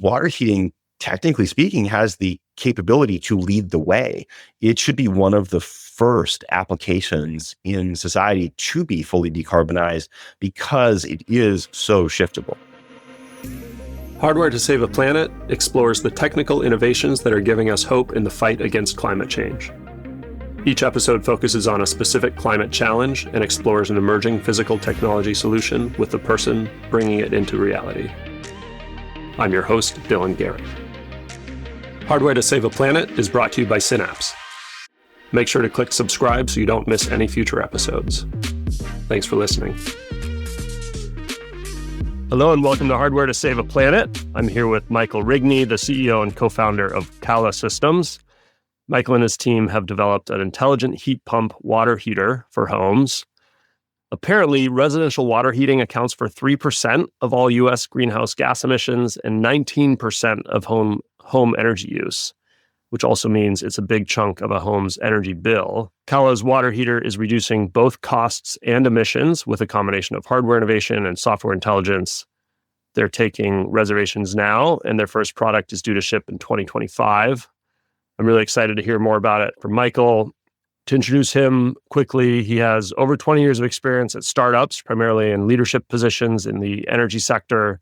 water heating, technically speaking, has the capability to lead the way. It should be one of the first applications in society to be fully decarbonized because it is so shiftable. Hardware to Save a Planet explores the technical innovations that are giving us hope in the fight against climate change. Each episode focuses on a specific climate challenge and explores an emerging physical technology solution with the person bringing it into reality. I'm your host, Dylan Garrett. Hardware to Save a Planet is brought to you by Synapse. Make sure to click subscribe so you don't miss any future episodes. Thanks for listening. Hello and welcome to Hardware to Save a Planet. I'm here with Michael Rigney, the CEO and co-founder of Cala Systems. Michael and his team have developed an intelligent heat pump water heater for homes. Apparently, residential water heating accounts for 3% of all U.S. greenhouse gas emissions and 19% of home energy use, which also means it's a big chunk of a home's energy bill. Cala's water heater is reducing both costs and emissions with a combination of hardware innovation and software intelligence. They're taking reservations now, and their first product is due to ship in 2025. I'm really excited to hear more about it from Michael. To introduce him quickly, he has over 20 years of experience at startups, primarily in leadership positions in the energy sector.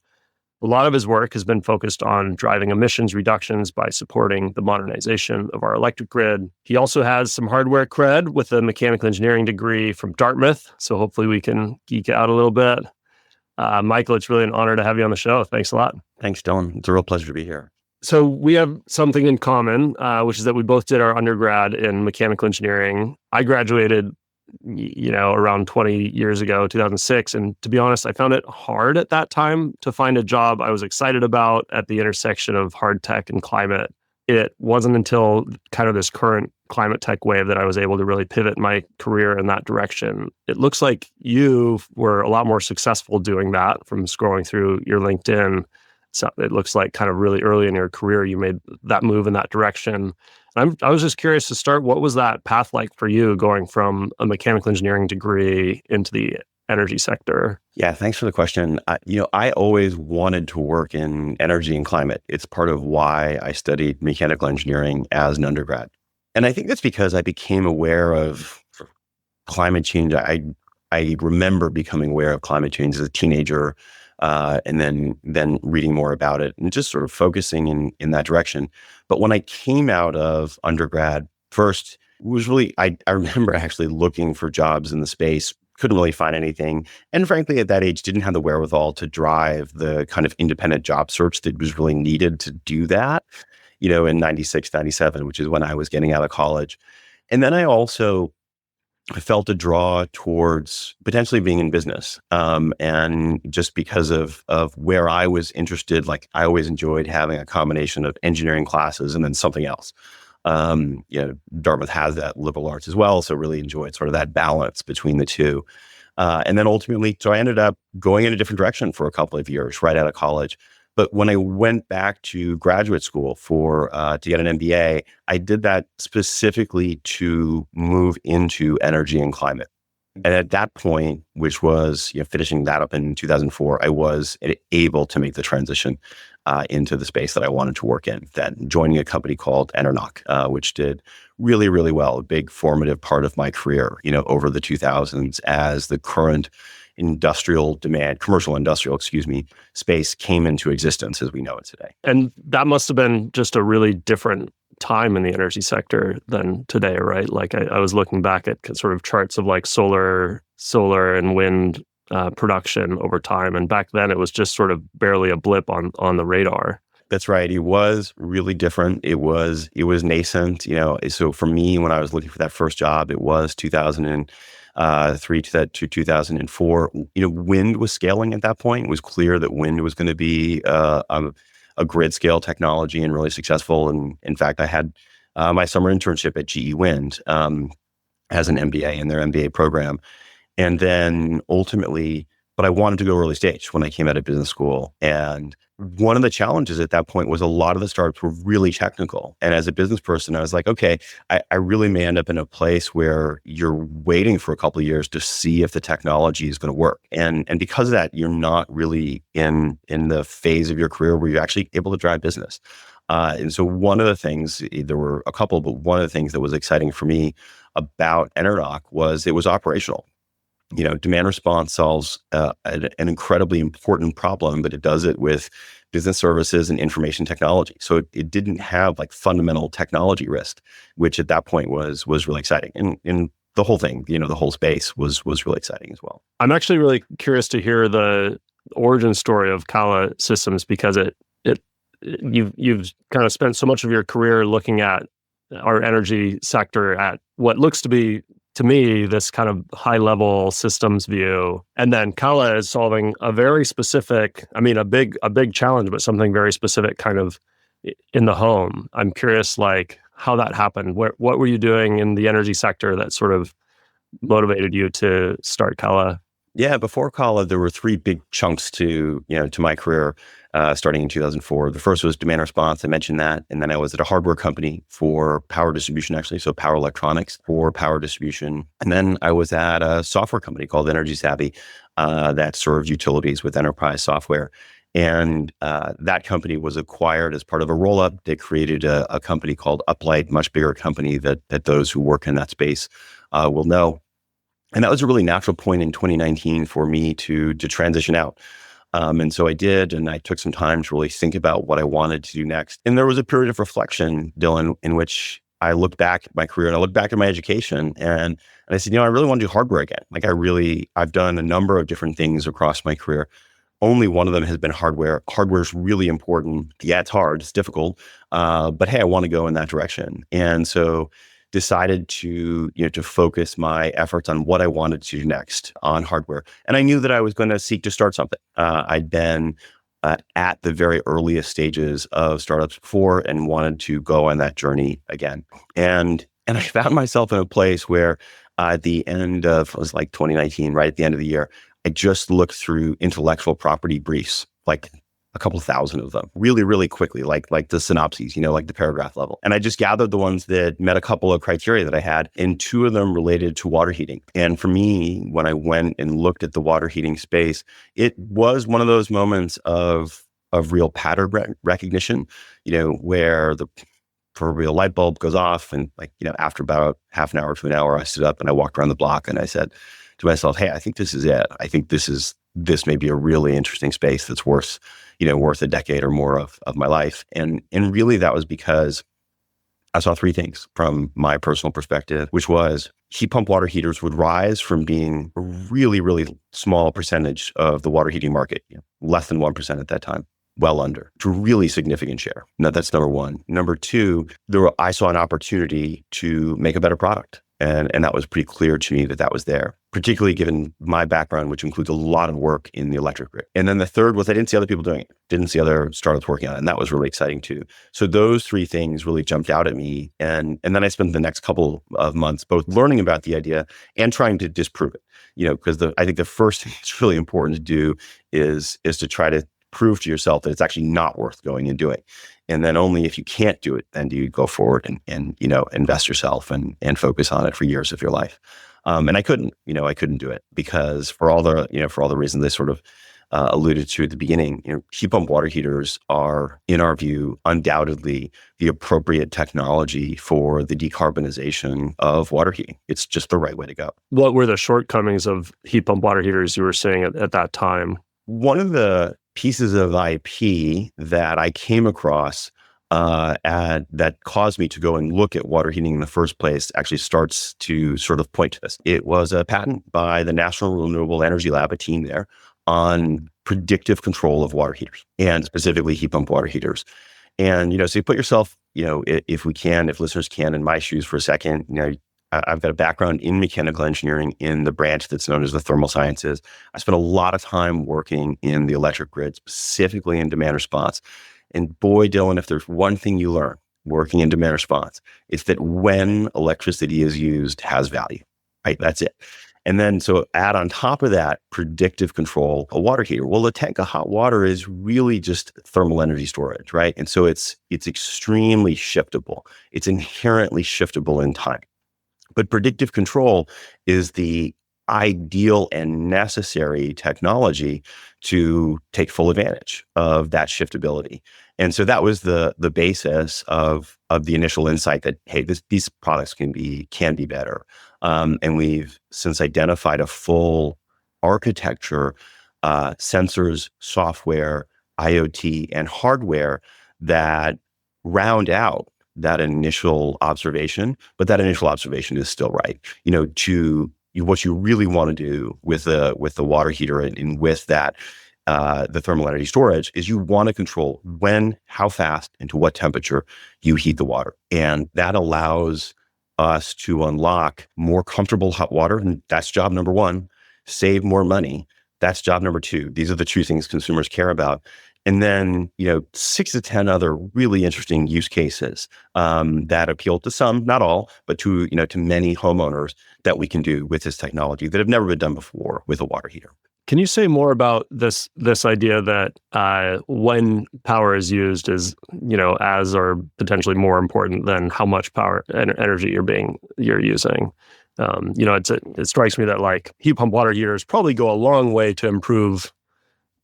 A lot of his work has been focused on driving emissions reductions by supporting the modernization of our electric grid. He also has some hardware cred with a mechanical engineering degree from Dartmouth, so hopefully we can geek out a little bit. Michael, it's really an honor to have you on the show. Thanks a lot. Thanks, Dylan. It's a real pleasure to be here. So we have something in common, which is that we both did our undergrad in mechanical engineering. I graduated, around 20 years ago, 2006. And to be honest, I found it hard at that time to find a job I was excited about at the intersection of hard tech and climate. It wasn't until kind of this current climate tech wave that I was able to really pivot my career in that direction. It looks like you were a lot more successful doing that from scrolling through your LinkedIn. So it looks like kind of really early in your career, you made that move in that direction. I was just curious to start, what was that path like for you going from a mechanical engineering degree into the energy sector? Yeah, thanks for the question. I always wanted to work in energy and climate. It's part of why I studied mechanical engineering as an undergrad. And I think that's because I became aware of climate change. I remember becoming aware of climate change as a teenager. And then reading more about it and just sort of focusing in that direction. But when I came out of undergrad, first was really, I remember actually looking for jobs in the space, couldn't really find anything. And frankly, at that age, didn't have the wherewithal to drive the kind of independent job search that was really needed to do that, in 96, 97, which is when I was getting out of college. And then I also felt a draw towards potentially being in business. And just because of where I was interested, like I always enjoyed having a combination of engineering classes and then something else. Dartmouth has that liberal arts as well. So really enjoyed sort of that balance between the two. And then ultimately, so I ended up going in a different direction for a couple of years right out of college. But when I went back to graduate school to get an MBA, I did that specifically to move into energy and climate. And at that point, which was finishing that up in 2004, I was able to make the transition into the space that I wanted to work in. Then joining a company called Araque, which did really, really well, a big formative part of my career, over the 2000s as the current commercial industrial space came into existence as we know it today. And that must have been just a really different time in the energy sector than today, right? Like I was looking back at sort of charts of like solar and wind production over time. And back then it was just sort of barely a blip on the radar. That's right. It was really different. It was nascent, So for me, when I was looking for that first job, it was 2003 to 2004. Wind was scaling at that point. It was clear that wind was going to be a grid scale technology and really successful. And in fact, I had my summer internship at GE Wind as an MBA in their MBA program. And then ultimately but I wanted to go early stage when I came out of business school. And one of the challenges at that point was a lot of the startups were really technical. And as a business person, I was like, okay, I really may end up in a place where you're waiting for a couple of years to see if the technology is going to work. And because of that, you're not really in the phase of your career where you're actually able to drive business. And so one of the things, there were a couple, but one of the things that was exciting for me about Araque was it was operational. Demand response solves an incredibly important problem, but it does it with business services and information technology. So it didn't have like fundamental technology risk, which at that point was really exciting. And the whole thing, the whole space was really exciting as well. I'm actually really curious to hear the origin story of Cala Systems, because you've kind of spent so much of your career looking at our energy sector at what looks to be, to me, this kind of high level systems view. And then Cala is solving a very specific, a big challenge, but something very specific kind of in the home. I'm curious, like, how that happened. What were you doing in the energy sector that sort of motivated you to start Cala? Yeah, before Cala, there were three big chunks to my career, starting in 2004. The first was demand response. I mentioned that. And then I was at a hardware company for power distribution, actually. So power electronics for power distribution. And then I was at a software company called Energy Savvy, that served utilities with enterprise software. And that company was acquired as part of a roll-up. They created a company called Uplight, much bigger company that those who work in that space will know. And that was a really natural point in 2019 for me to transition out. And so I did, and I took some time to really think about what I wanted to do next. And there was a period of reflection, Dylan, in which I looked back at my career and I looked back at my education and I said, I really want to do hardware again. Like I've done a number of different things across my career. Only one of them has been hardware. Hardware is really important. Yeah, it's hard, it's difficult. But hey, I want to go in that direction. And so decided to focus my efforts on what I wanted to do next on hardware. And I knew that I was going to seek to start something. I'd been at the very earliest stages of startups before and wanted to go on that journey again. And I found myself in a place where at the end of, it was like 2019, right at the end of the year, I just looked through intellectual property briefs, like a couple thousand of them really, really quickly, like the synopses, like the paragraph level. And I just gathered the ones that met a couple of criteria that I had, and two of them related to water heating. And for me, when I went and looked at the water heating space, it was one of those moments of real pattern recognition, where the proverbial light bulb goes off. And after about half an hour to an hour, I stood up and I walked around the block and I said to myself, hey, I think this is it. I think this may be a really interesting space that's worth a decade or more of my life. And really that was because I saw three things from my personal perspective, which was heat pump water heaters would rise from being a really, really small percentage of the water heating market, less than 1% at that time, well under, to really significant share. Now that's number one. Number two, I saw an opportunity to make a better product. And that was pretty clear to me that was there, particularly given my background, which includes a lot of work in the electric grid. And then the third was I didn't see other people doing it, didn't see other startups working on it. And that was really exciting too. So those three things really jumped out at me. And then I spent the next couple of months both learning about the idea and trying to disprove it, because I think the first thing that's really important to do is to try to prove to yourself that it's actually not worth going and doing. And then only if you can't do it, then do you go forward and invest yourself and focus on it for years of your life. And I couldn't do it because for all the reasons I sort of alluded to at the beginning, heat pump water heaters are, in our view, undoubtedly the appropriate technology for the decarbonization of water heating. It's just the right way to go. What were the shortcomings of heat pump water heaters you were seeing at that time? One of the pieces of IP that I came across that caused me to go and look at water heating in the first place actually starts to sort of point to this. It was a patent by the National Renewable Energy Lab, a team there, on predictive control of water heaters and specifically heat pump water heaters. And, so you put yourself, if listeners can, in my shoes for a second, I've got a background in mechanical engineering in the branch that's known as the thermal sciences. I spent a lot of time working in the electric grid, specifically in demand response. And boy, Dylan, if there's one thing you learn working in demand response, it's that when electricity is used has value, right? That's it. And then so add on top of that predictive control, a water heater. Well, a tank of hot water is really just thermal energy storage, right? And so it's extremely shiftable. It's inherently shiftable in time. But predictive control is the ideal and necessary technology to take full advantage of that shiftability. And so that was the basis of the initial insight that, hey, these products can be better. And we've since identified a full architecture, sensors, software, IoT, and hardware that round out that initial observation, but that initial observation is still right. What you really want to do with the water heater and with that, the thermal energy storage is you want to control when, how fast, and to what temperature you heat the water. And that allows us to unlock more comfortable hot water. And that's job number one. Save more money. That's job number two. These are the two things consumers care about. And then, 6 to 10 other really interesting use cases that appeal to some, not all, but to many homeowners that we can do with this technology that have never been done before with a water heater. Can you say more about this idea that when power is used is, as or potentially more important than how much power energy you're using? It strikes me that like heat pump water heaters probably go a long way to improve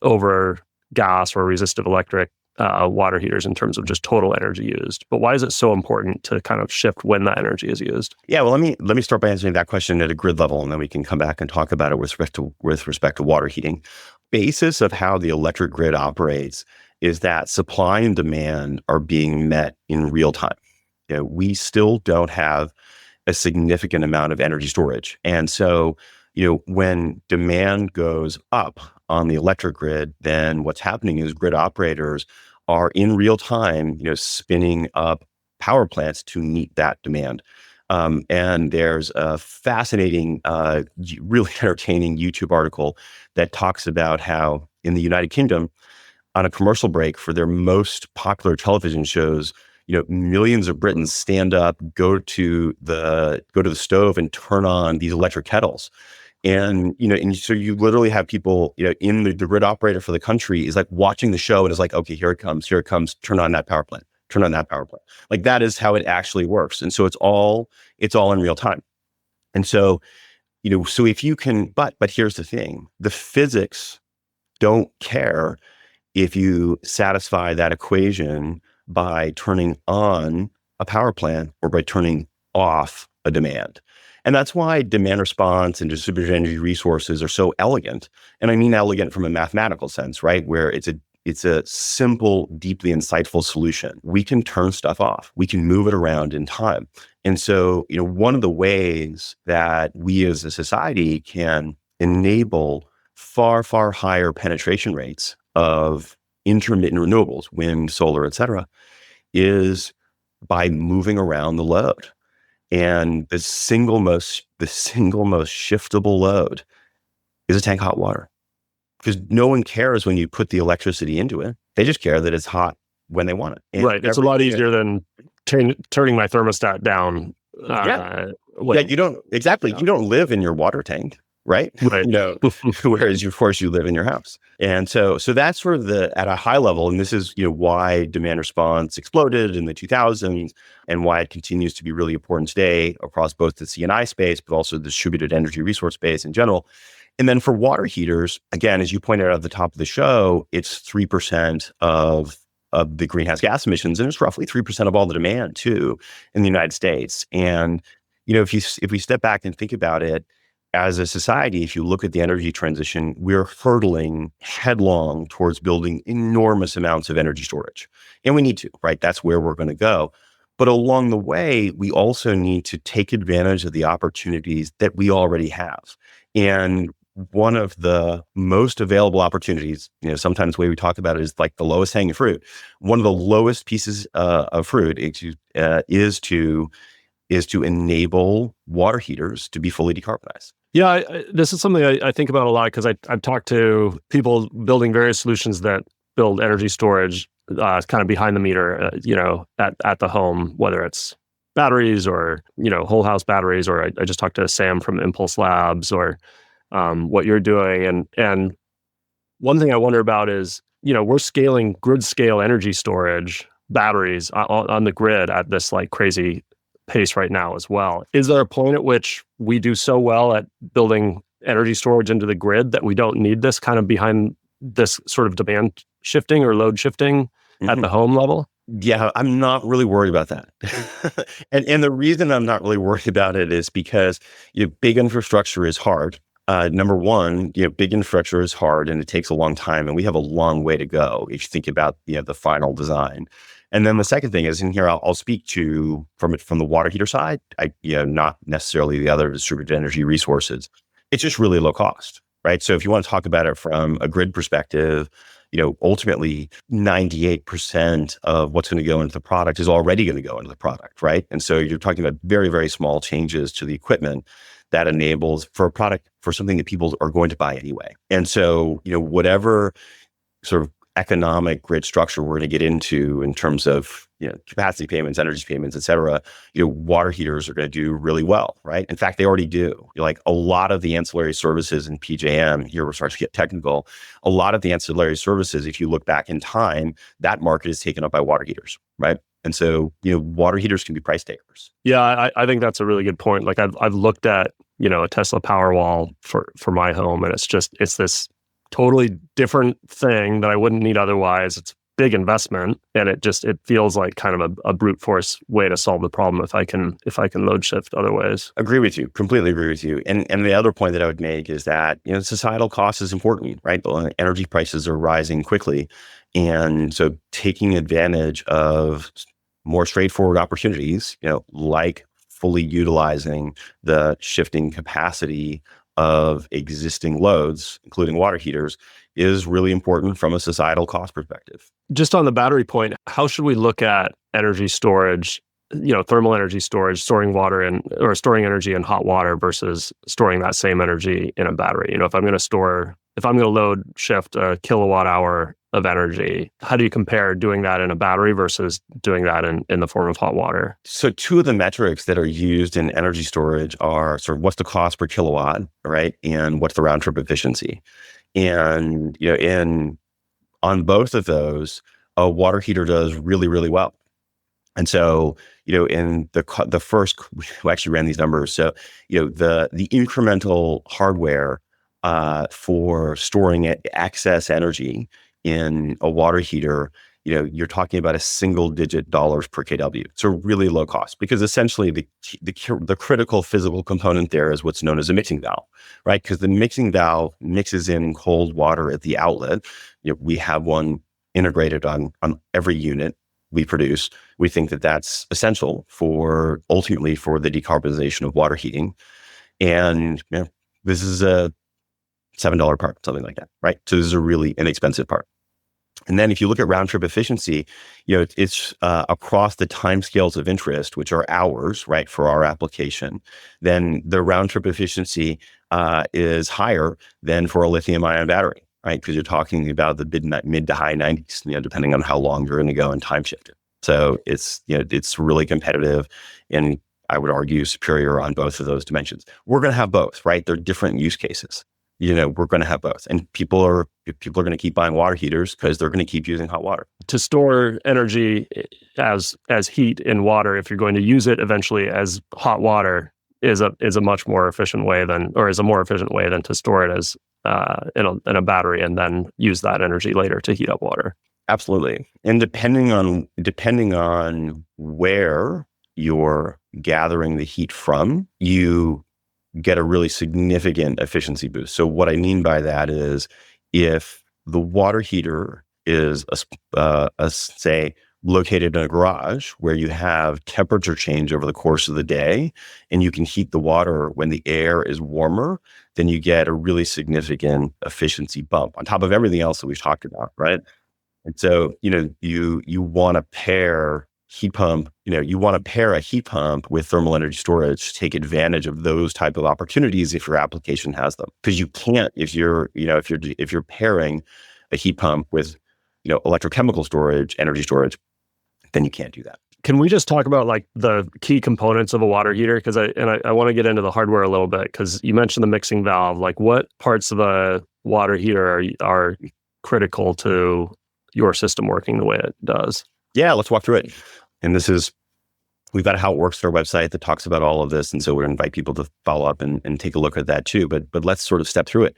over gas or resistive electric water heaters in terms of just total energy used. But why is it so important to kind of shift when that energy is used? Yeah, well, let me start by answering that question at a grid level, and then we can come back and talk about it with respect to water heating. Basis of how the electric grid operates is that supply and demand are being met in real time. We still don't have a significant amount of energy storage, and so when demand goes up on the electric grid, then what's happening is grid operators are in real time, spinning up power plants to meet that demand. And there's a fascinating, really entertaining YouTube article that talks about how in the United Kingdom, on a commercial break for their most popular television shows, millions of Britons stand up, go to the stove and turn on these electric kettles. And, and so you literally have people, in the grid operator for the country is like watching the show and is like, okay, here it comes, turn on that power plant. Like that is how it actually works. And so it's all in real time. And so, so if you can, but here's the thing, the physics don't care if you satisfy that equation by turning on a power plant or by turning off a demand. And that's why demand response and distributed energy resources are so elegant. And I mean elegant from a mathematical sense, right? Where it's a simple, deeply insightful solution. We can turn stuff off. We can move it around in time. And so, one of the ways that we as a society can enable far, far higher penetration rates of intermittent renewables, wind, solar, et cetera, is by moving around the load. And the single most shiftable load is a tank of hot water, because no one cares when you put the electricity into it. They just care that it's hot when they want it. And right. It's a lot easier than turning my thermostat down. You don't exactly. You don't live in your water tank, right? Right. Whereas of course you live in your house. And so that's sort of at a high level. And this is, why demand response exploded in the 2000s and why it continues to be really important today across both the C&I space, but also the distributed energy resource space in general. And then for water heaters, again, as you pointed out at the top of the show, it's 3% of the greenhouse gas emissions, and it's roughly 3% of all the demand too in the United States. And, if we step back and think about it, as a society, if you look at the energy transition, we're hurtling headlong towards building enormous amounts of energy storage. And we need to, right? That's where we're going to go. But along the way, we also need to take advantage of the opportunities that we already have. And one of the most available opportunities, sometimes the way we talk about it is like the lowest hanging fruit. One of the lowest pieces of fruit is to enable water heaters to be fully decarbonized. Yeah, this is something I think about a lot because I've talked to people building various solutions that build energy storage kind of behind the meter, at the home, whether it's batteries or, whole house batteries, or I just talked to Sam from Impulse Labs, or what you're doing. And one thing I wonder about is, we're scaling grid scale energy storage batteries on the grid at this like crazy pace right now as well. Is there a point at which we do so well at building energy storage into the grid that we don't need this kind of behind this sort of demand shifting or load shifting at the home level? Yeah, I'm not really worried about that. And the reason I'm not really worried about it is because big infrastructure is hard. Number one, big infrastructure is hard and it takes a long time, and we have a long way to go if you think about the final design. And then the second thing is, in here I'll speak to from the water heater side. Not necessarily the other distributed energy resources. It's just really low cost, right? So if you want to talk about it from a grid perspective, ultimately 98% of what's going to go into the product is already going to go into the product, right? And so you're talking about very, very small changes to the equipment that enables for a product, for something that people are going to buy anyway. And so, whatever sort of economic grid structure we're going to get into in terms of capacity payments, energy payments, et cetera, water heaters are going to do really well, right? In fact, they already do. Like a lot of the ancillary services in PJM, here we're starting to get technical, a lot of the ancillary services, if you look back in time, that market is taken up by water heaters, right? And so, water heaters can be price takers. Yeah, I think that's a really good point. Like I've looked at, a Tesla Powerwall for my home, and it's this totally different thing that I wouldn't need otherwise. It's a big investment, and it feels like kind of a brute force way to solve the problem if I can load shift other ways. Agree with you, completely agree with you. And the other point that I would make is that societal cost is important, right? Energy prices are rising quickly, and so taking advantage of more straightforward opportunities, like fully utilizing the shifting capacity of existing loads, including water heaters, is really important from a societal cost perspective. Just on the battery point, how should we look at energy storage, thermal energy storage, storing storing energy in hot water versus storing that same energy in a battery? If I'm going to load shift a kilowatt hour of energy, how do you compare doing that in a battery versus doing that in the form of hot water? So two of the metrics that are used in energy storage are sort of what's the cost per kilowatt, right? And what's the round trip efficiency. And, on both of those, a water heater does really, really well. And so, in the first, we actually ran these numbers. So, the incremental hardware for storing excess energy in a water heater, you're talking about a single-digit dollars per kW. So really low cost, because essentially the critical physical component there is what's known as a mixing valve, right? Because the mixing valve mixes in cold water at the outlet. We have one integrated on every unit we produce. We think that that's essential ultimately for the decarbonization of water heating. And this is a $7 part, something like that, right? So this is a really inexpensive part. And then if you look at round trip efficiency, it's across the timescales of interest, which are hours, right, for our application, then the round trip efficiency is higher than for a lithium ion battery, right? Because you're talking about the mid to high 90s, depending on how long you're going to go and time shift it. So it's really competitive, and I would argue superior on both of those dimensions. We're going to have both, right? They're different use cases. We're going to have both, and people are going to keep buying water heaters because they're going to keep using hot water to store energy as heat in water. If you're going to use it eventually as hot water, is a much more efficient way is a more efficient way than to store it as in a battery and then use that energy later to heat up water. Absolutely, and depending on where you're gathering the heat from, you get a really significant efficiency boost. So what I mean by that is, if the water heater is say located in a garage where you have temperature change over the course of the day, and you can heat the water when the air is warmer, then you get a really significant efficiency bump on top of everything else that we've talked about, right? And so, you want to pair heat pump, you want to pair a heat pump with thermal energy storage to take advantage of those type of opportunities if your application has them. Because you can't, if you're pairing a heat pump with, electrochemical storage, energy storage, then you can't do that. Can we just talk about like the key components of a water heater? Because I want to get into the hardware a little bit, because you mentioned the mixing valve. Like, what parts of a water heater are critical to your system working the way it does? Yeah, let's walk through it. And we've got How It Works on our website that talks about all of this. And so we're going to invite people to follow up and take a look at that too. But let's sort of step through it.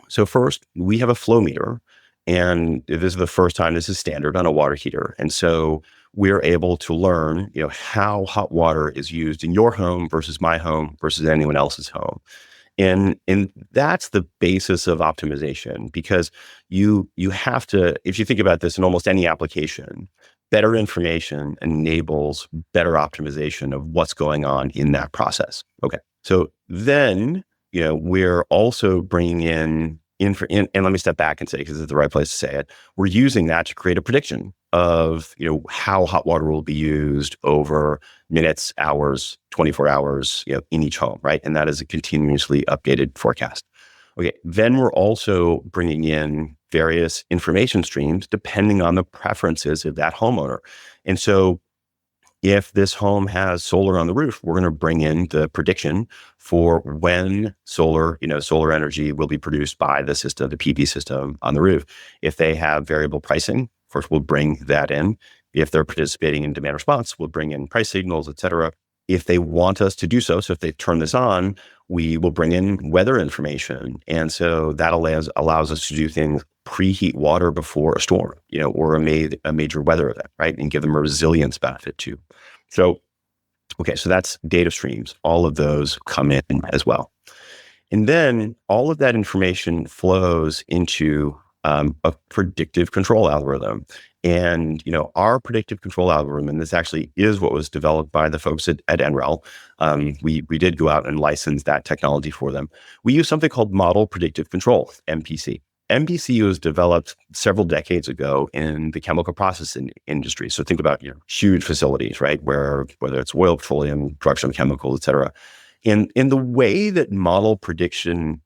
So first, we have a flow meter. And this is the first time this is standard on a water heater. And so we're able to learn, how hot water is used in your home versus my home versus anyone else's home. And that's the basis of optimization, because you have to, if you think about this in almost any application, better information enables better optimization of what's going on in that process. Okay. So then, we're also bringing in, and let me step back and say, because it's the right place to say it, we're using that to create a prediction of, how hot water will be used over minutes, hours, 24 hours, in each home, right? And that is a continuously updated forecast. Okay. Then we're also bringing in various information streams depending on the preferences of that homeowner. And so if this home has solar on the roof, we're going to bring in the prediction for when solar energy will be produced by the system, the PV system on the roof. If they have variable pricing, of course, we'll bring that in. If they're participating in demand response, we'll bring in price signals, et cetera. If they want us to do so if they turn this on, we will bring in weather information. And so that allows us to do things, preheat water before a storm, or a major weather event, right? And give them a resilience benefit too. So, okay, so that's data streams. All of those come in as well. And then all of that information flows into a predictive control algorithm. And, our predictive control algorithm, and this actually is what was developed by the folks at NREL. We did go out and license that technology for them. We use something called Model Predictive Control, MPC. MPC was developed several decades ago in the chemical processing industry. So think about huge facilities, right? Whether it's oil, petroleum, production of chemicals, et cetera. In the way that model predictive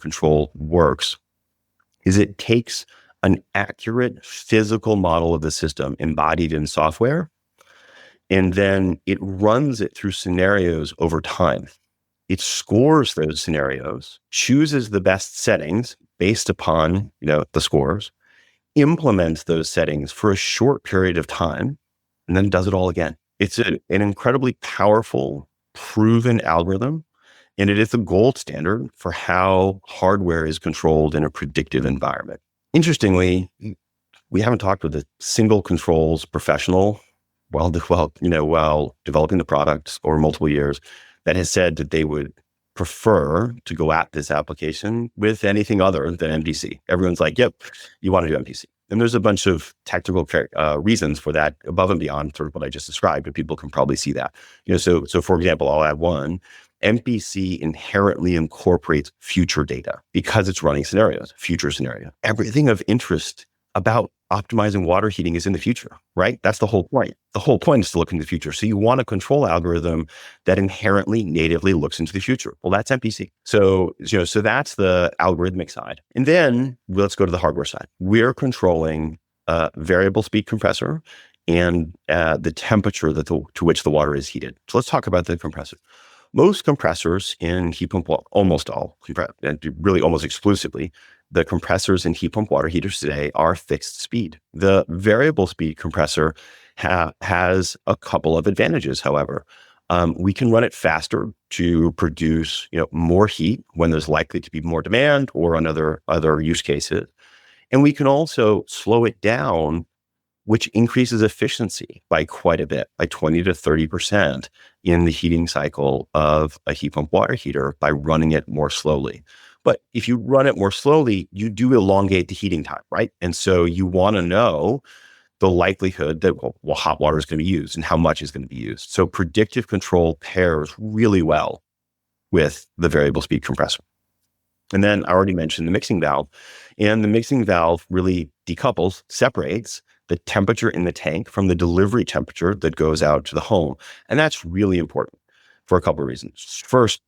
control works is it takes an accurate physical model of the system embodied in software, and then it runs it through scenarios over time. It scores those scenarios, chooses the best settings based upon, the scores, implements those settings for a short period of time, and then does it all again. It's an incredibly powerful, proven algorithm, and it is the gold standard for how hardware is controlled in a predictive environment. Interestingly, we haven't talked with a single controls professional while developing the product over multiple years that has said that they would prefer to go at this application with anything other than MPC. Everyone's like, yep, you want to do MPC. And there's a bunch of technical reasons for that above and beyond sort of what I just described, but people can probably see that. So for example, I'll add one. MPC inherently incorporates future data because it's running scenarios, future scenario. Everything of interest about optimizing water heating is in the future, right? That's the whole point. The whole point is to look into the future. So you want a control algorithm that inherently natively looks into the future. Well, that's MPC. So that's the algorithmic side. And then let's go to the hardware side. We're controlling a variable speed compressor and the temperature to which the water is heated. So let's talk about the compressor. Most compressors in heat pump, almost all, really almost exclusively, the compressors in heat pump water heaters today are fixed speed. The variable speed compressor has a couple of advantages, however. We can run it faster to produce more heat when there's likely to be more demand or on other use cases. And we can also slow it down, which increases efficiency by quite a bit, by 20 to 30% in the heating cycle of a heat pump water heater by running it more slowly. But if you run it more slowly, you do elongate the heating time, right? And so you want to know the likelihood that hot water is going to be used and how much is going to be used. So predictive control pairs really well with the variable speed compressor. And then I already mentioned the mixing valve, and the mixing valve really decouples, separates the temperature in the tank from the delivery temperature that goes out to the home. And that's really important for a couple of reasons. First,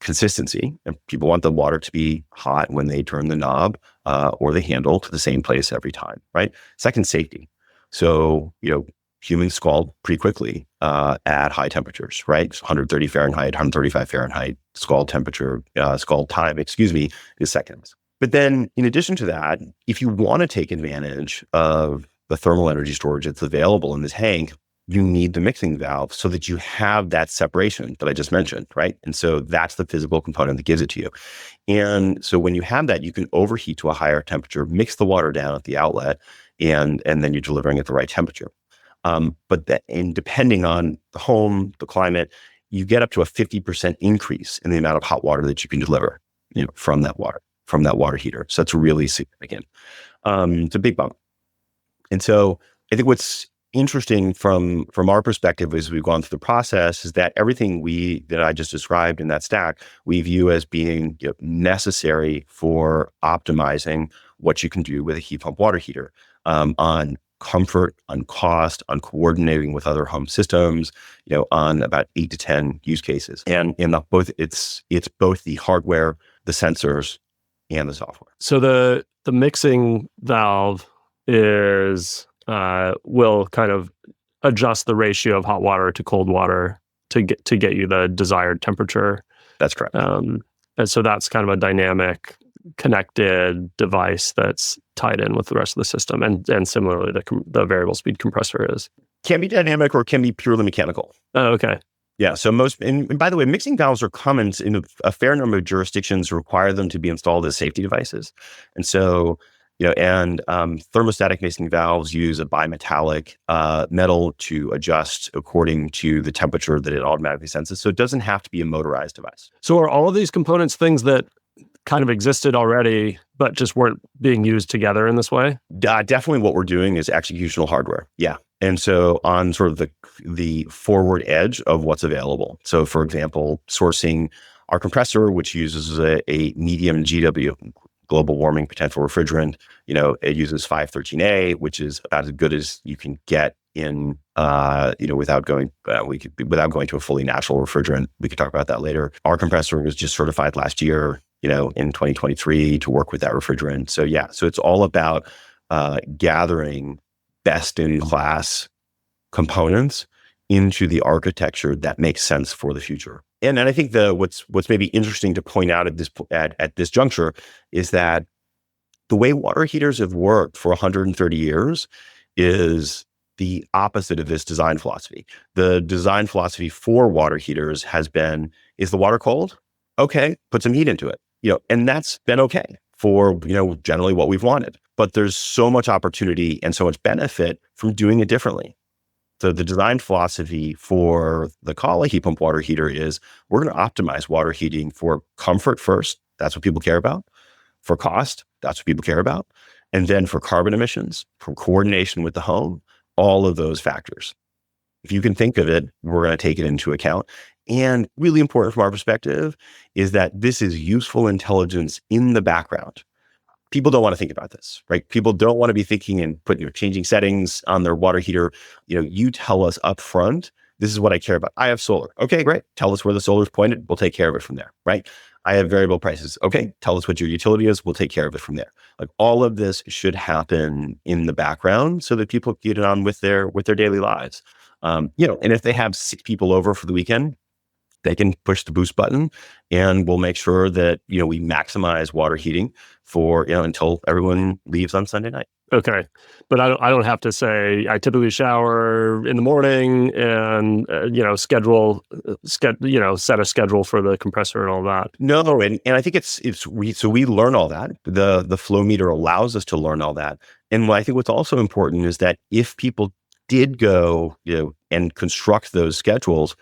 consistency. And people want the water to be hot when they turn the knob or the handle to the same place every time, right? Second, safety. So, humans scald pretty quickly at high temperatures, right? 130 Fahrenheit, 135 Fahrenheit, scald temperature, scald time, is seconds. But then in addition to that, if you want to take advantage of the thermal energy storage that's available in this tank, you need the mixing valve so that you have that separation that I just mentioned, right? And so that's the physical component that gives it to you. And so when you have that, you can overheat to a higher temperature, mix the water down at the outlet, and then you're delivering at the right temperature. And depending on the home, the climate, you get up to a 50% increase in the amount of hot water that you can deliver, from that water heater. So that's really significant. It's a big bump. And so I think what's interesting from our perspective as we've gone through the process is that everything that I just described in that stack, we view as being necessary for optimizing what you can do with a heat pump water heater, on comfort, on cost, on coordinating with other home systems, on about 8 to 10 use cases. And it's both the hardware, the sensors, and the software. So the mixing valve will kind of adjust the ratio of hot water to cold water to get you the desired temperature. That's correct. And so that's kind of a dynamic, connected device that's tied in with the rest of the system. And similarly, the variable speed compressor can be dynamic or can be purely mechanical. Oh, okay. Yeah. So and by the way, mixing valves are common in a fair number of jurisdictions, require them to be installed as safety devices. And so, thermostatic mixing valves use a bimetallic metal to adjust according to the temperature that it automatically senses. So it doesn't have to be a motorized device. So are all of these components things that kind of existed already, but just weren't being used together in this way? Definitely what we're doing is executional hardware. Yeah. And so on sort of the forward edge of what's available. So for example, sourcing our compressor, which uses a medium GW, global warming potential refrigerant, it uses 513A, which is about as good as you can get in, without going to a fully natural refrigerant. We could talk about that later. Our compressor was just certified last year, in 2023 to work with that refrigerant. So yeah, so it's all about gathering best in class components into the architecture that makes sense for the future. And I think what's maybe interesting to point out at this juncture is that the way water heaters have worked for 130 years is the opposite of this design philosophy. The design philosophy for water heaters has been, is the water cold? Okay, put some heat into it. And that's been okay for, generally what we've wanted. But there's so much opportunity and so much benefit from doing it differently. So the design philosophy for the Cala heat pump water heater is we're going to optimize water heating for comfort first. That's what people care about. For cost, that's what people care about. And then for carbon emissions, for coordination with the home, all of those factors. If you can think of it, we're going to take it into account. And really important from our perspective is that this is useful intelligence in the background. People don't want to think about this, right? People don't want to be thinking and changing settings on their water heater. You tell us up front, this is what I care about. I have solar. Okay, great. Tell us where the solar is pointed. We'll take care of it from there, right? I have variable prices. Okay, tell us what your utility is. We'll take care of it from there. Like all of this should happen in the background so that people get on with their daily lives. And if they have 6 people over for the weekend, they can push the boost button and we'll make sure that, we maximize water heating for, until everyone leaves on Sunday night. Okay. But I don't have to say, I typically shower in the morning and, set a schedule for the compressor and all that. No. And I think we learn all that. The flow meter allows us to learn all that. And I think what's also important is that if people did go, and construct those schedules,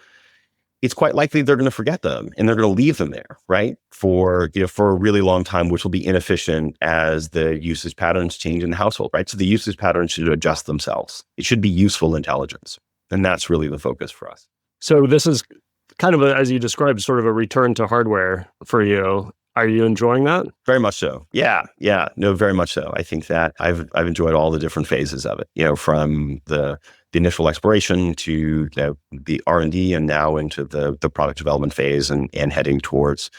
it's quite likely they're going to forget them and they're going to leave them there, right? For a really long time, which will be inefficient as the usage patterns change in the household, right? So the usage patterns should adjust themselves. It should be useful intelligence. And that's really the focus for us. So this is kind of, as you described, sort of a return to hardware for you. Are you enjoying that? Very much so. Yeah. No, very much so. I think that I've enjoyed all the different phases of it, from the initial exploration to the R&D and now into the product development phase and heading towards,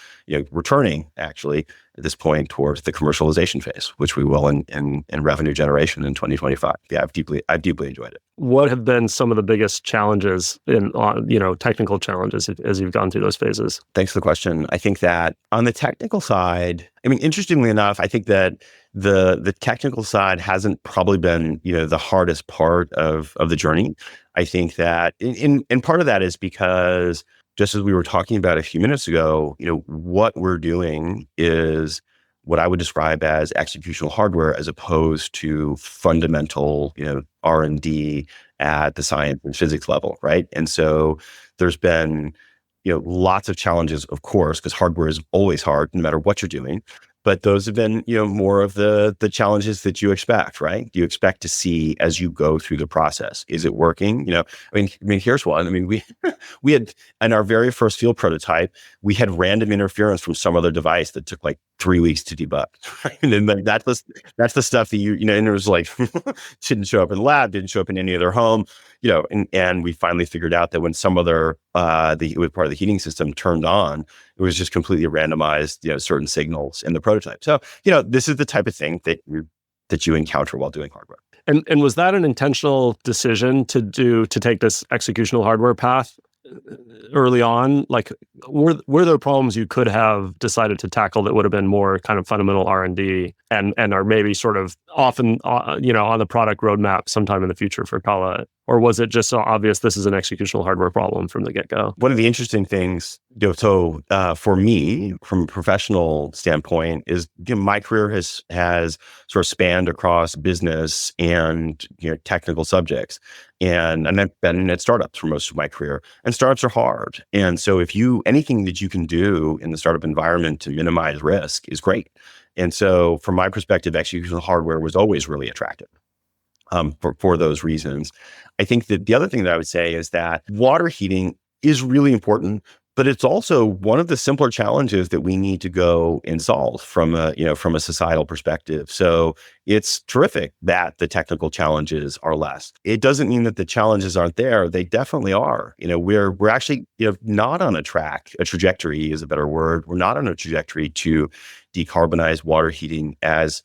returning actually at this point towards the commercialization phase, which we will in revenue generation in 2025. Yeah, I've deeply enjoyed it. What have been some of the biggest challenges in, technical challenges as you've gone through those phases? Thanks for the question. I think that on the technical side, I mean, interestingly enough, I think that the technical side hasn't probably been, the hardest part of the journey. I think that in part of that is because, just as we were talking about a few minutes ago, what we're doing is what I would describe as executional hardware as opposed to fundamental, R&D at the science and physics level, right? And so there's been, lots of challenges, of course, because hardware is always hard, no matter what you're doing. But those have been, more of the challenges that you expect, right? You expect to see as you go through the process. Is it working? I mean, here's one. I mean, we had in our very first field prototype, we had random interference from some other device that took like 3 weeks to debug. Right? And then that's the stuff that and it was like didn't show up in the lab, didn't show up in any other home, and we finally figured out that when some other it was part of the heating system turned on, it was just completely randomized, certain signals in the prototype. So, this is the type of thing that you encounter while doing hardware. And was that an intentional decision to take this executional hardware path early on? Like, were there problems you could have decided to tackle that would have been more kind of fundamental R&D and are maybe sort of often, on the product roadmap sometime in the future for Cala? Or was it just so obvious this is an executional hardware problem from the get-go? One of the interesting things, for me, from a professional standpoint, is my career has sort of spanned across business and technical subjects, and I've been at startups for most of my career, and startups are hard. And so, anything that you can do in the startup environment to minimize risk is great. And so, from my perspective, executional hardware was always really attractive. For those reasons. I think that the other thing that I would say is that water heating is really important, but it's also one of the simpler challenges that we need to go and solve from a societal perspective. So it's terrific that the technical challenges are less. It doesn't mean that the challenges aren't there. They definitely are. We're actually, not on a trajectory is a better word. We're not on a trajectory to decarbonize water heating as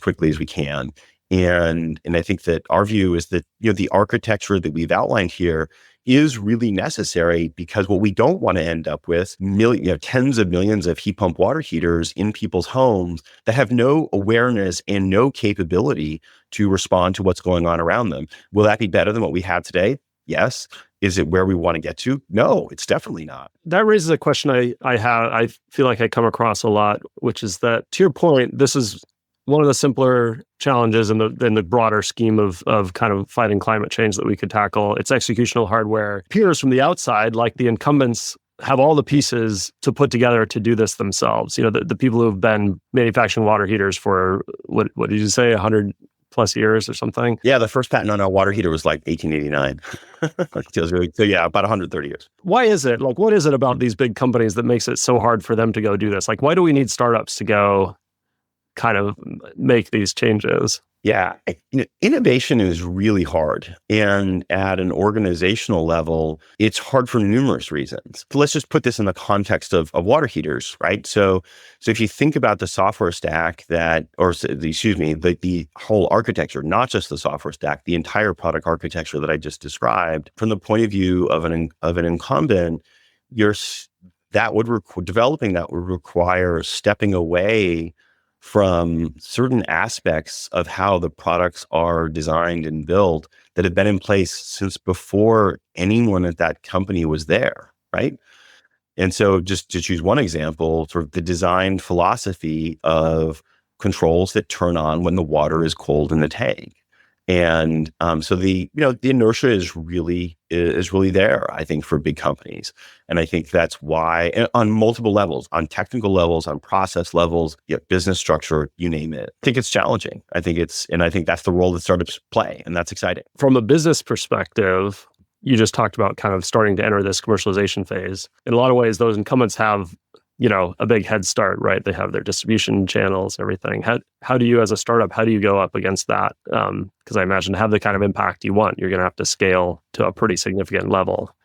quickly as we can. And I think that our view is that, the architecture that we've outlined here is really necessary, because what we don't want to end up with tens of millions of heat pump water heaters in people's homes that have no awareness and no capability to respond to what's going on around them. Will that be better than what we have today? Yes. Is it where we want to get to? No, it's definitely not. That raises a question I feel like I come across a lot, which is that, to your point, this is one of the simpler challenges in the broader scheme of kind of fighting climate change that we could tackle. It's executional hardware. Peers from the outside, like the incumbents, have all the pieces to put together to do this themselves. The people who have been manufacturing water heaters for, what did you say, 100 plus years or something? Yeah, the first patent on a water heater was like 1889. So yeah, about 130 years. Why is it? Like, what is it about these big companies that makes it so hard for them to go do this? Like, why do we need startups to go kind of make these changes? Yeah, innovation is really hard. And at an organizational level, it's hard for numerous reasons. So let's just put this in the context of water heaters, right? So if you think about the software stack the whole architecture, not just the software stack, the entire product architecture that I just described, from the point of view of an incumbent, developing that would require stepping away from certain aspects of how the products are designed and built that have been in place since before anyone at that company was there, right? And so, just to choose one example, sort of the design philosophy of controls that turn on when the water is cold in the tank. And so the inertia is really there, I think, for big companies. And I think that's why, on multiple levels, on technical levels, on process levels, business structure, you name it. I think it's challenging. I think that's the role that startups play, and that's exciting. From a business perspective, you just talked about kind of starting to enter this commercialization phase. In a lot of ways, those incumbents have a big head start, right? They have their distribution channels, everything. How do you, as a startup, how do you go up against that? Because I imagine to have the kind of impact you want, you're going to have to scale to a pretty significant level,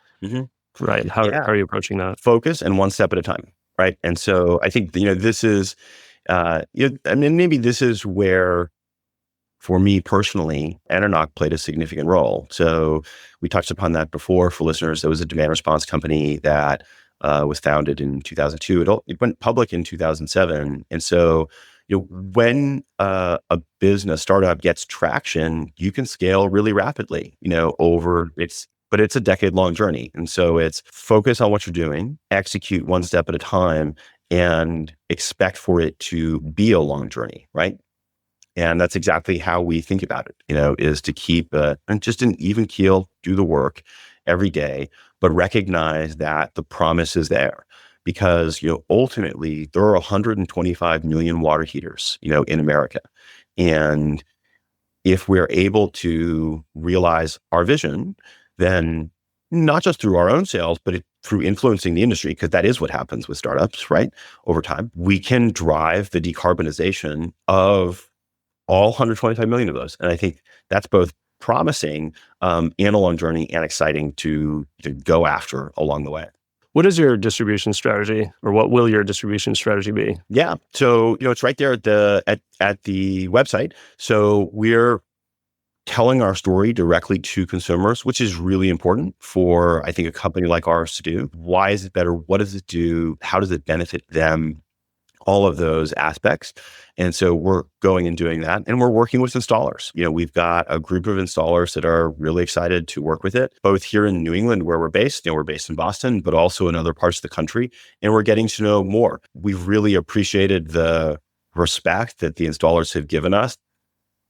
right? How are you approaching that? Focus and one step at a time, right? And so I think, this is, I mean, maybe this is where, for me personally, Araque played a significant role. So we touched upon that before for listeners. There was a demand response company that was founded in 2002. It went public in 2007. And so, when a business startup gets traction, you can scale really rapidly, but it's a decade long journey. And so it's focus on what you're doing, execute one step at a time, and expect for it to be a long journey, right? And that's exactly how we think about it, is to keep and just an even keel, do the work every day, but recognize that the promise is there. Because, ultimately there are 125 million water heaters, in America. And if we're able to realize our vision, then not just through our own sales, but through influencing the industry, because that is what happens with startups, right? Over time, we can drive the decarbonization of all 125 million of those. And I think that's both promising and a long journey, and exciting to go after along the way. What is your distribution strategy, or what will your distribution strategy be? Yeah. So, it's right there at the website. So we're telling our story directly to consumers, which is really important for, I think, a company like ours to do. Why is it better? What does it do? How does it benefit them? All of those aspects. And so we're going and doing that. And we're working with installers. We've got a group of installers that are really excited to work with it, both here in New England, where we're based. We're based in Boston, but also in other parts of the country. And we're getting to know more. We've really appreciated the respect that the installers have given us.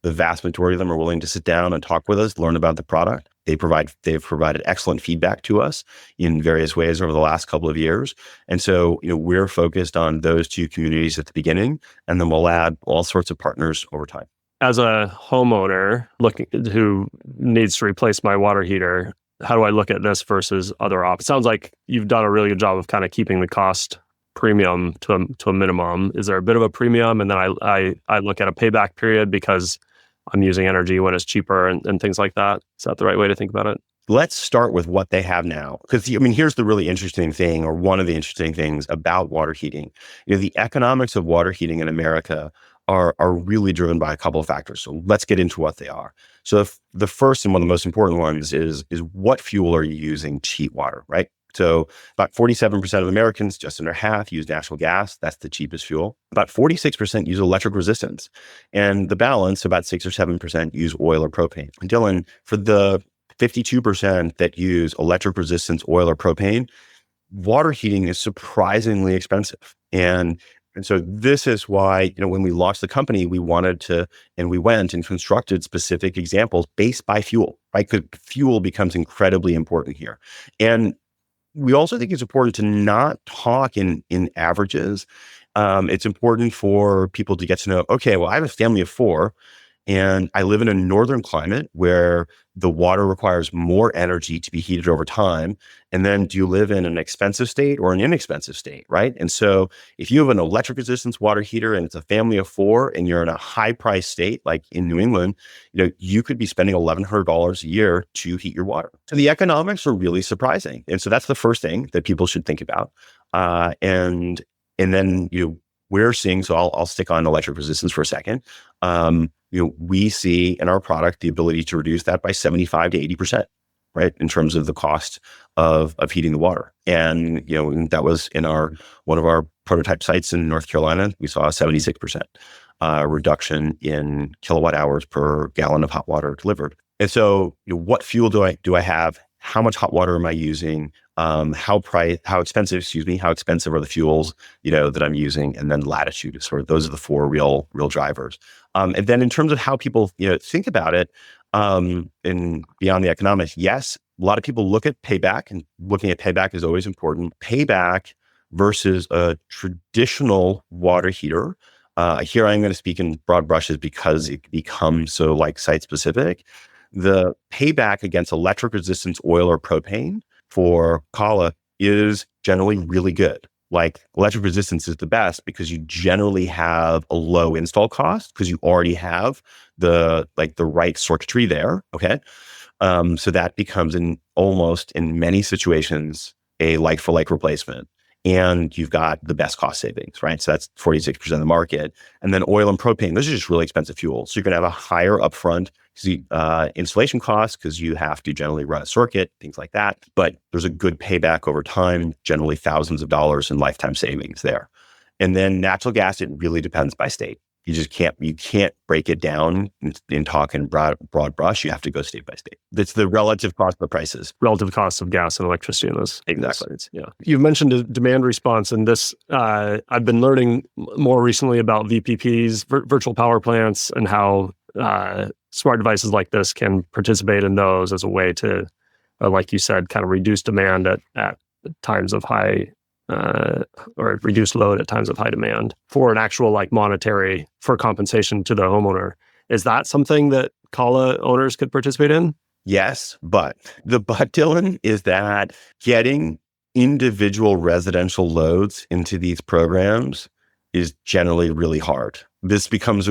The vast majority of them are willing to sit down and talk with us, learn about the product. They've provided excellent feedback to us in various ways over the last couple of years. And so, we're focused on those two communities at the beginning, and then we'll add all sorts of partners over time. As a homeowner who needs to replace my water heater, how do I look at this versus other options? It sounds like you've done a really good job of kind of keeping the cost premium to a minimum. Is there a bit of a premium? And then I look at a payback period because I'm using energy when it's cheaper and things like that. Is that the right way to think about it? Let's start with what they have now. Because, here's the really interesting thing, or one of the interesting things about water heating. The economics of water heating in America are really driven by a couple of factors. So let's get into what they are. So the first and one of the most important ones is what fuel are you using to heat water, right? So about 47% of Americans, just under half, use natural gas. That's the cheapest fuel. About 46% use electric resistance. And the balance, about 6 or 7%, use oil or propane. And Dylan, for the 52% that use electric resistance, oil or propane, water heating is surprisingly expensive. And so this is why, when we launched the company, we went and constructed specific examples based by fuel, right? Because fuel becomes incredibly important here. And we also think it's important to not talk in averages. It's important for people to get to know, okay, well, I have a family of 4, and I live in a northern climate where the water requires more energy to be heated over time. And then do you live in an expensive state or an inexpensive state, right? And so if you have an electric resistance water heater and it's a family of 4 and you're in a high price state, like in New England, you could be spending $1,100 a year to heat your water. So the economics are really surprising. And so that's the first thing that people should think about. And then, we're seeing, so I'll stick on electric resistance for a second. We see in our product the ability to reduce that by 75 to 80%, right? In terms of the cost of heating the water. And, that was in one of our prototype sites in North Carolina. We saw a 76% reduction in kilowatt hours per gallon of hot water delivered. And so, what fuel do I have? How much hot water am I using? How expensive are the fuels, that I'm using? And then latitude is those are the 4 real drivers. And then in terms of how people, think about it, and beyond the economics, yes, a lot of people look at payback, and looking at payback is always important. Payback versus a traditional water heater. Here I'm going to speak in broad brushes because it becomes so site specific. The payback against electric resistance, oil or propane for Cala is generally really good. Electric resistance is the best because you generally have a low install cost because you already have the right circuitry there. Okay. So that becomes almost in many situations a like for like replacement. and you've got the best cost savings, right? So that's 46% of the market. And then oil and propane, those are just really expensive fuels. So you're going to have a higher upfront installation costs because you have to generally run a circuit, things like that. But there's a good payback over time, generally thousands of dollars in lifetime savings there. And then natural gas, it really depends by state. You can't break it down in talking broad brush. You have to go state by state. It's the relative cost of the prices. Relative costs of gas and electricity in those Exactly. states. Yeah. You've mentioned a demand response, and this, I've been learning more recently about VPPs, virtual power plants, and how smart devices like this can participate in those as a way to, like you said, kind of reduce demand at times of high or reduce load at times of high demand for an actual like monetary for compensation to the homeowner. Is that something that Cala owners could participate in? Yes, but Dylan, is that getting individual residential loads into these programs is generally really hard. This becomes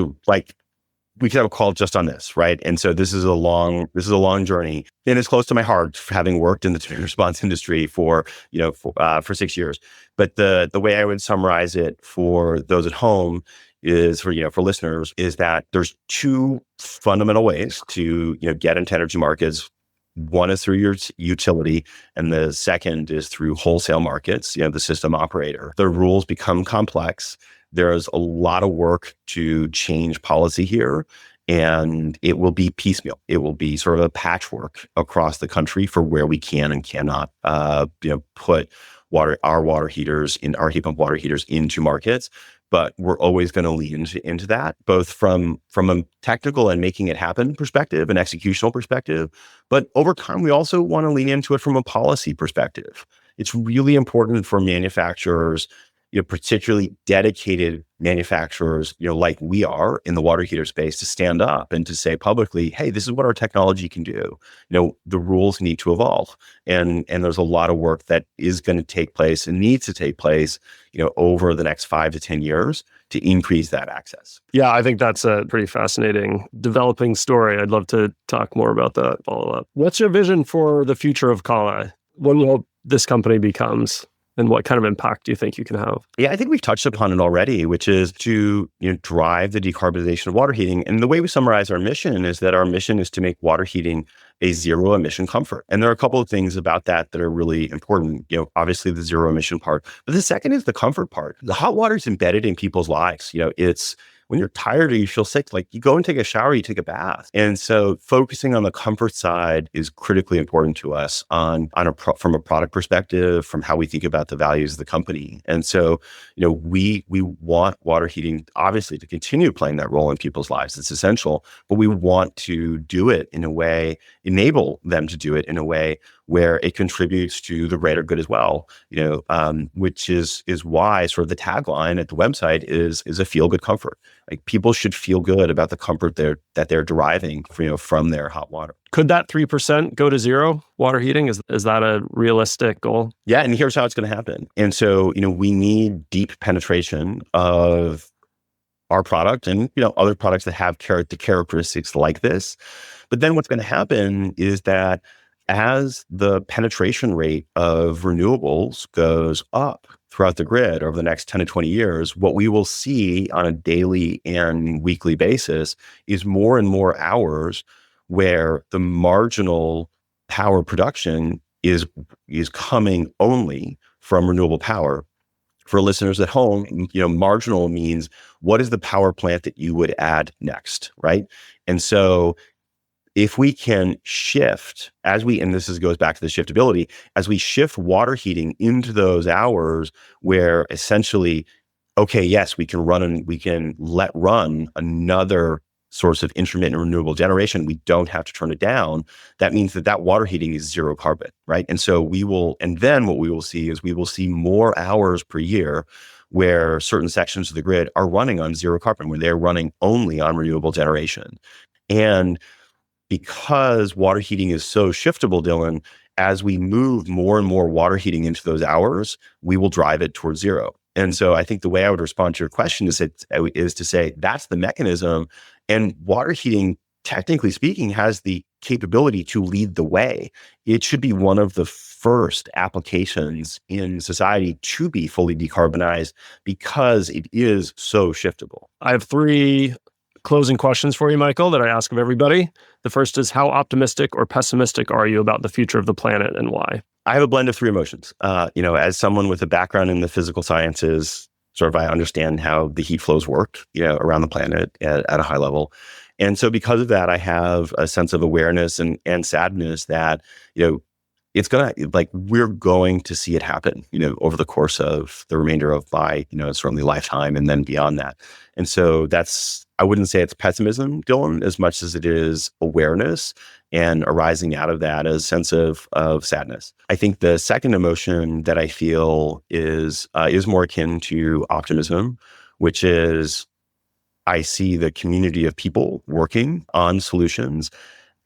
we could have a call just on this, right? And so this is a long journey, and it's close to my heart, having worked in the demand response industry for 6 years. But the way I would summarize it for those at home is for listeners is that there's two fundamental ways to get into energy markets. One is through your utility, and the second is through wholesale markets, the system operator. The rules become complex. There's a lot of work to change policy here, and it will be piecemeal. It will be sort of a patchwork across the country for where we can and cannot, put our water heaters in our heat pump water heaters into markets. But we're always going to lean into that, both from a technical and making it happen perspective, an executional perspective. But over time, we also want to lean into it from a policy perspective. It's really important for manufacturers, particularly dedicated manufacturers, like we are in the water heater space, to stand up and to say publicly, hey, this is what our technology can do. The rules need to evolve. And there's a lot of work that is going to take place and needs to take place, over the next 5 to 10 years to increase that access. Yeah, I think that's a pretty fascinating developing story. I'd love to talk more about that follow-up. What's your vision for the future of Cala? What will this company becomes? And what kind of impact do you think you can have? Yeah, I think we've touched upon it already, which is to drive the decarbonization of water heating. And the way we summarize our mission is that our mission is to make water heating a zero emission comfort. And there are a couple of things about that that are really important. Obviously the zero emission part, but the second is the comfort part. The hot water is embedded in people's lives. It's when you're tired or you feel sick, like you go and take a shower, you take a bath. And so focusing on the comfort side is critically important to us from a product perspective, from how we think about the values of the company. And so, we want water heating obviously to continue playing that role in people's lives. It's essential, but we want to do it in a way, enable them to do it in a way where it contributes to the greater good as well, which is why sort of the tagline at the website is a feel good comfort. Like people should feel good about the comfort that they're deriving from their hot water. Could that 3% go to zero water heating? Is that a realistic goal? Yeah, and here's how it's going to happen. And so, we need deep penetration of our product and other products that have the characteristics like this. But then what's going to happen is that as the penetration rate of renewables goes up throughout the grid over the next 10 to 20 years, what we will see on a daily and weekly basis is more and more hours where the marginal power production is coming only from renewable power. For listeners at home, marginal means what is the power plant that you would add next, right? And so if we can shift and this goes back to the shiftability, as we shift water heating into those hours where essentially, okay, yes, we can let run another source of intermittent renewable generation. We don't have to turn it down. That means that water heating is zero carbon, right? And so then what we will see is we will see more hours per year where certain sections of the grid are running on zero carbon, where they're running only on renewable generation. And because water heating is so shiftable, Dylan, as we move more and more water heating into those hours, we will drive it towards zero. And so I think the way I would respond to your question is to say that's the mechanism. And water heating, technically speaking, has the capability to lead the way. It should be one of the first applications in society to be fully decarbonized because it is so shiftable. I have 3 closing questions for you, Michael, that I ask of everybody. The first is, how optimistic or pessimistic are you about the future of the planet and why? I have a blend of 3 emotions. As someone with a background in the physical sciences, sort of I understand how the heat flows work, around the planet at a high level. And so because of that, I have a sense of awareness and sadness that, it's we're going to see it happen, over the course of the remainder of my, certainly lifetime and then beyond that. And so I wouldn't say it's pessimism, Dylan, as much as it is awareness and arising out of that as a sense of sadness. I think the second emotion that I feel is more akin to optimism, which is I see the community of people working on solutions.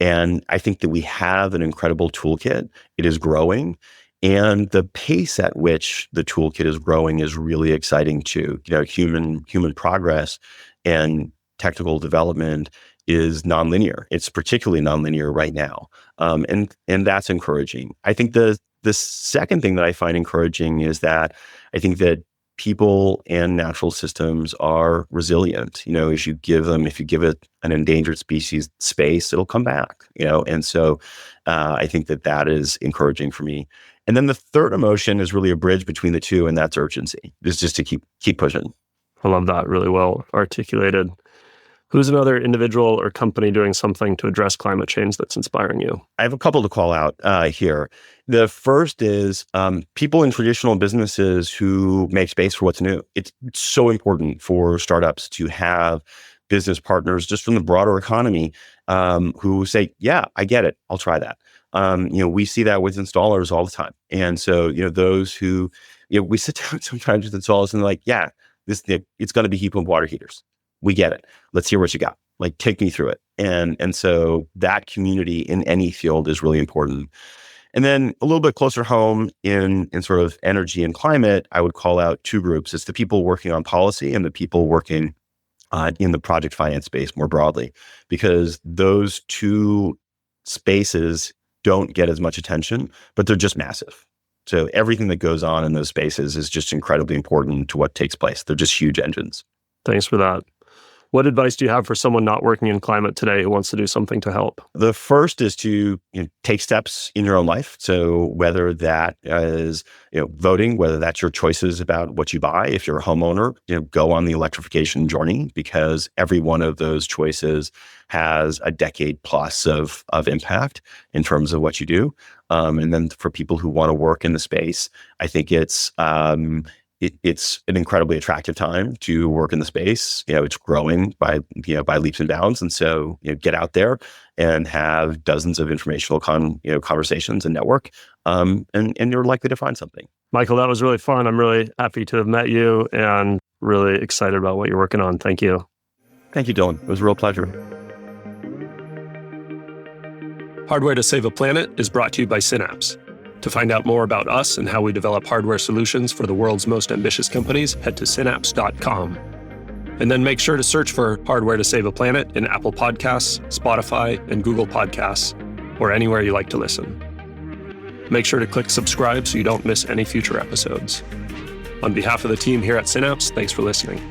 And I think that we have an incredible toolkit. It is growing. And the pace at which the toolkit is growing is really exciting too. Human progress and technical development is nonlinear. It's particularly nonlinear right now. And that's encouraging. I think the second thing that I find encouraging is that I think that people and natural systems are resilient. If you give it an endangered species space, it'll come back, And so I think that is encouraging for me. And then the third emotion is really a bridge between the two, and that's urgency. It's just to keep pushing. I love that. Really well articulated. Who's another individual or company doing something to address climate change that's inspiring you? I have a couple to call out here. The first is people in traditional businesses who make space for what's new. It's so important for startups to have business partners just from the broader economy who say, yeah, I get it. I'll try that. We see that with installers all the time. And so, those who, we sit down sometimes with installers and they're like, yeah, it's going to be heat pump water heaters. We get it. Let's hear what you got. Take me through it. And so that community in any field is really important. And then a little bit closer home in sort of energy and climate, I would call out 2 groups. It's the people working on policy and the people working in the project finance space more broadly, because those 2 spaces don't get as much attention, but they're just massive. So everything that goes on in those spaces is just incredibly important to what takes place. They're just huge engines. Thanks for that. What advice do you have for someone not working in climate today who wants to do something to help? The first is to take steps in your own life. So whether that is voting, whether that's your choices about what you buy, if you're a homeowner, go on the electrification journey, because every one of those choices has a decade plus of impact in terms of what you do. And then for people who want to work in the space, I think it's an incredibly attractive time to work in the space. It's growing by leaps and bounds. And so, get out there and have dozens of informational conversations and network. And you're likely to find something. Michael, that was really fun. I'm really happy to have met you and really excited about what you're working on. Thank you. Thank you, Dylan. It was a real pleasure. Hardware to Save a Planet is brought to you by Synapse. To find out more about us and how we develop hardware solutions for the world's most ambitious companies, head to synapse.com. And then make sure to search for Hardware to Save a Planet in Apple Podcasts, Spotify, and Google Podcasts, or anywhere you like to listen. Make sure to click subscribe so you don't miss any future episodes. On behalf of the team here at Synapse, thanks for listening.